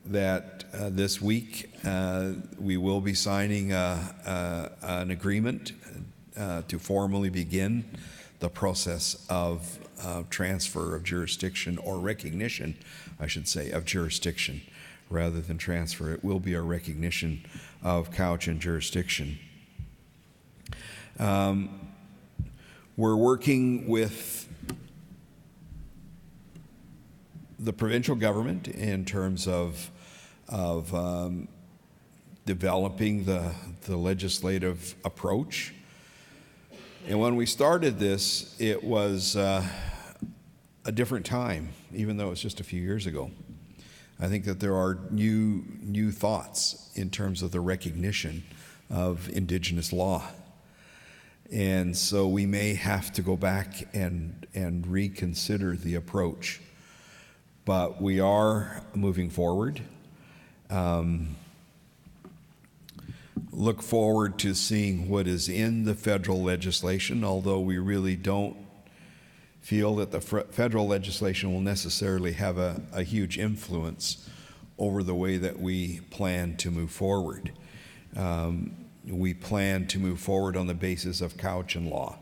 That this week we will be signing an agreement to formally begin the process of transfer of jurisdiction, or recognition, I should say, of jurisdiction rather than transfer. It will be a recognition of Cowichan jurisdiction. We're working with the provincial government in terms of developing the legislative approach. And when we started this, it was a different time, even though it was just a few years ago. I think that there are new thoughts in terms of the recognition of Indigenous law. And so we may have to go back and reconsider the approach. But we are moving forward. Look forward to seeing what is in the federal legislation, although we really don't feel that the federal legislation will necessarily have a huge influence over the way that we plan to move forward. we plan to move forward on the basis of couch and law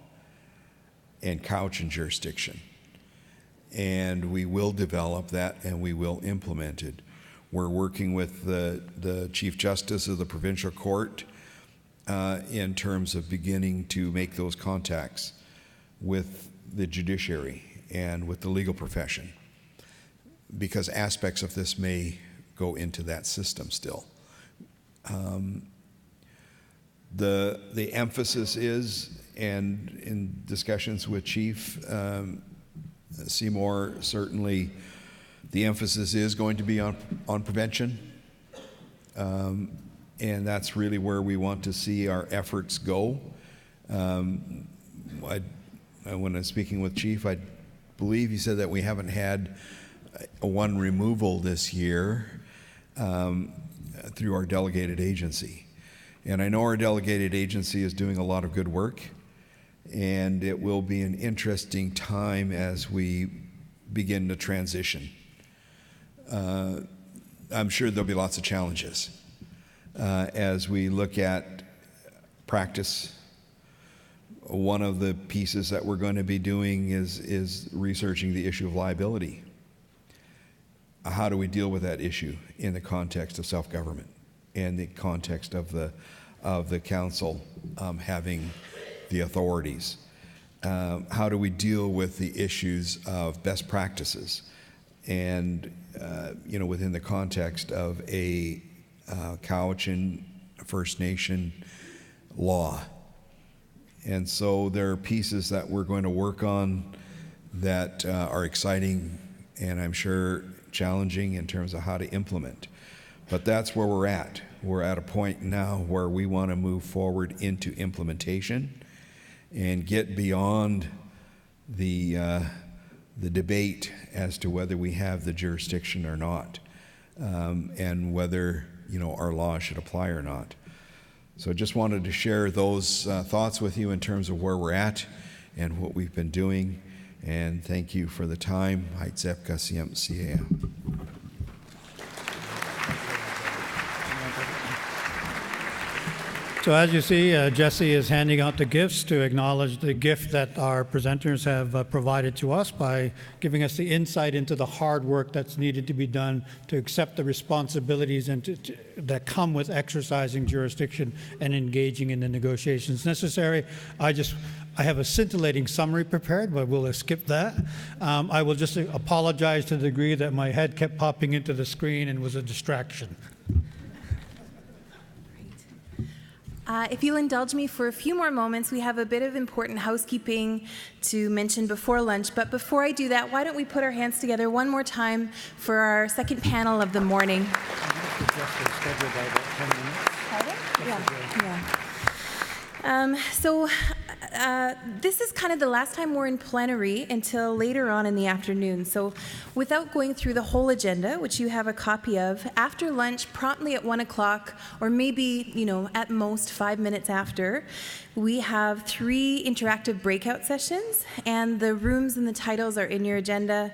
and couch and jurisdiction. And we will develop that and we will implement it. We're working with the Chief Justice of the Provincial Court in terms of beginning to make those contacts with the judiciary and with the legal profession, because aspects of this may go into that system still. The emphasis is, and in discussions with Chief Seymour, certainly the emphasis is going to be on prevention. And that's really where we want to see our efforts go. When I'm speaking with Chief, I believe he said that we haven't had one removal this year through our delegated agency. And I know our delegated agency is doing a lot of good work, and it will be an interesting time as we begin to transition. I'm sure there'll be lots of challenges as we look at practice. One of the pieces that we're going to be doing is researching the issue of liability. How do we deal with that issue in the context of self-government and the context of the council having the authorities? How do we deal with the issues of best practices and within the context of a Cowichan First Nation law? And so there are pieces that we're going to work on that are exciting and I'm sure challenging in terms of how to implement. But that's where we're at. We're at a point now where we want to move forward into implementation and get beyond the debate as to whether we have the jurisdiction or not, and whether our law should apply or not. So I just wanted to share those thoughts with you in terms of where we're at and what we've been doing. And thank you for the time. Haitzepka CMCA. So as you see, Jesse is handing out the gifts to acknowledge the gift that our presenters have provided to us by giving us the insight into the hard work that's needed to be done to accept the responsibilities and that come with exercising jurisdiction and engaging in the negotiations necessary. I have a scintillating summary prepared, but we'll skip that. I will just apologize to the degree that my head kept popping into the screen and was a distraction. If you'll indulge me for a few more moments, we have a bit of important housekeeping to mention before lunch. But before I do that, why don't we put our hands together one more time for our second panel of the morning. This is kind of the last time we're in plenary until later on in the afternoon. So without going through the whole agenda, which you have a copy of, after lunch, promptly at 1 o'clock, or maybe, at most 5 minutes after, we have 3 interactive breakout sessions, and the rooms and the titles are in your agenda.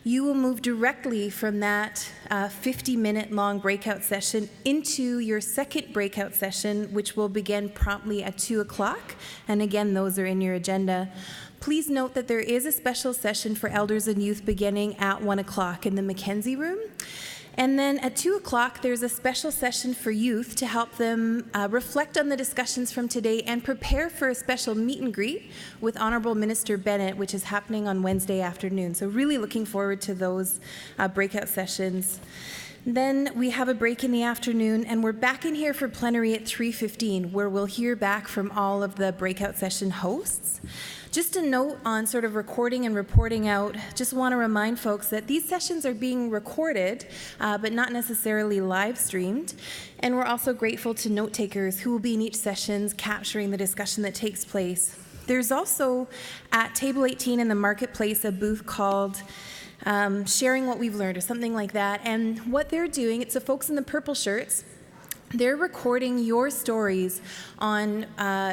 You will move directly from that 50-minute long breakout session into your second breakout session, which will begin promptly at 2 o'clock. And again, those are in your agenda. Please note that there is a special session for elders and youth beginning at 1 o'clock in the Mackenzie room. And then at 2 o'clock, there's a special session for youth to help them reflect on the discussions from today and prepare for a special meet and greet with Honourable Minister Bennett, which is happening on Wednesday afternoon. So really looking forward to those breakout sessions. Then we have a break in the afternoon, and we're back in here for plenary at 3:15, where we'll hear back from all of the breakout session hosts. Just a note on sort of recording and reporting out, just want to remind folks that these sessions are being recorded, but not necessarily live streamed. And we're also grateful to note takers who will be in each session capturing the discussion that takes place. There's also at table 18 in the marketplace a booth called Sharing What We've Learned or something like that. And what they're doing, it's the folks in the purple shirts. They're recording your stories on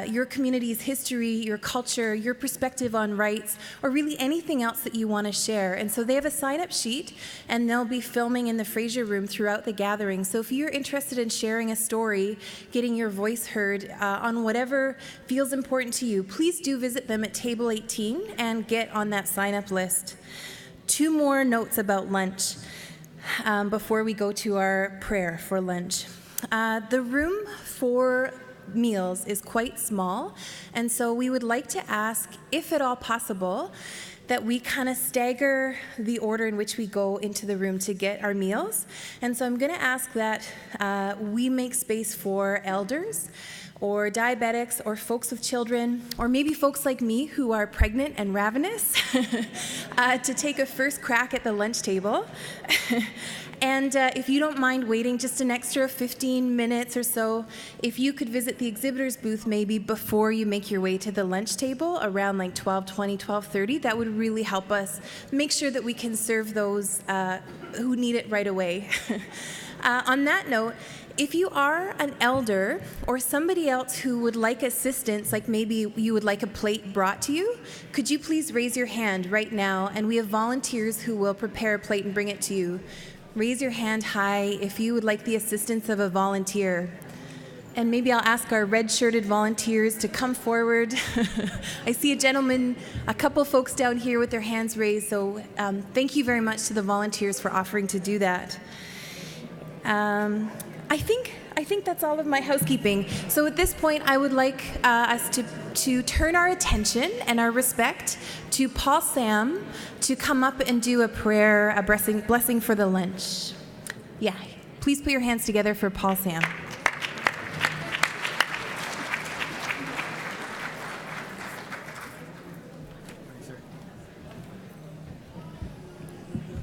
your community's history, your culture, your perspective on rights, or really anything else that you want to share. And so they have a sign-up sheet, and they'll be filming in the Fraser Room throughout the gathering. So if you're interested in sharing a story, getting your voice heard on whatever feels important to you, please do visit them at Table 18 and get on that sign-up list. 2 more notes about lunch before we go to our prayer for lunch. The room for meals is quite small, and so we would like to ask, if at all possible, that we kind of stagger the order in which we go into the room to get our meals. And so I'm going to ask that we make space for elders, or diabetics, or folks with children, or maybe folks like me who are pregnant and ravenous, to take a first crack at the lunch table. And if you don't mind waiting just an extra 15 minutes or so, if you could visit the exhibitor's booth maybe before you make your way to the lunch table around like 12:20, 12:30, that would really help us make sure that we can serve those who need it right away. On that note, if you are an elder or somebody else who would like assistance, like maybe you would like a plate brought to you, could you please raise your hand right now, and we have volunteers who will prepare a plate and bring it to you. Raise your hand high if you would like the assistance of a volunteer. And maybe I'll ask our red-shirted volunteers to come forward. I see a gentleman, a couple folks down here with their hands raised, so thank you very much to the volunteers for offering to do that. I think that's all of my housekeeping. So at this point, I would like us to turn our attention and our respect to Paul Sam to come up and do a prayer, a blessing for the lunch. Yeah, please put your hands together for Paul Sam.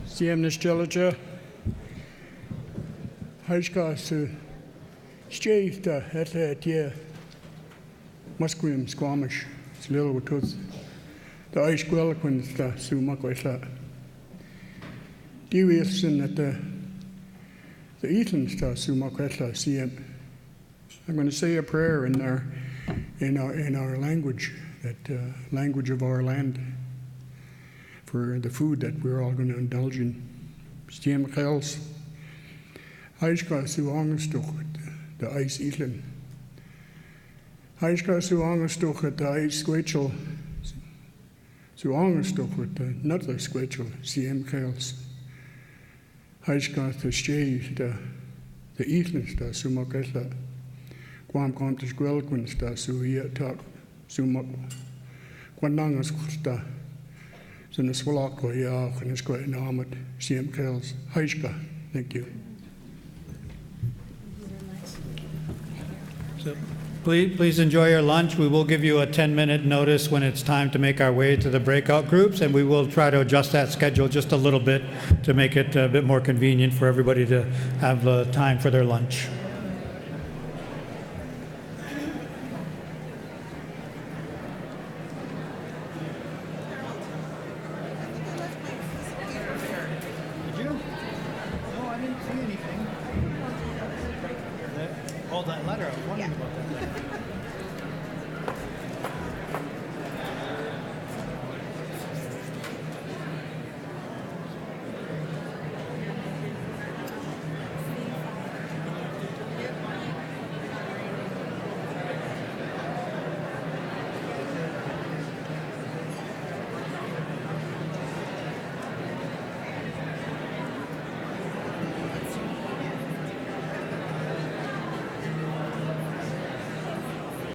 Siemnischelja, Haischkas, Steve, the Atlatia, Musqueam, Squamish, Little Tooth, the Ice Quelquins, the Sumaquesa. Deviation at the Eaton's, the Sumaquesa, CM. I'm going to say a prayer in our language, that language of our land, for the food that we're all going to indulge in. Stiem Kels, Haischka Suangestoch, the ice Eatland. Haischka Suangestoch at the ice Squetchel, Suangestoch with the Nutler Squetchel, Stiem Kels. Haischka the Stay, the Eatlands, the Sumakesa. Quam Comtis Gwelquins, the Suia Talk, Sumak. Quanangas, the So the Swalako, yeah, and it's quite an armored CM Kells. Haischka, thank you. So please enjoy your lunch. We will give you a 10-minute notice when it's time to make our way to the breakout groups, and we will try to adjust that schedule just a little bit to make it a bit more convenient for everybody to have time for their lunch. That letter, I was wondering about that.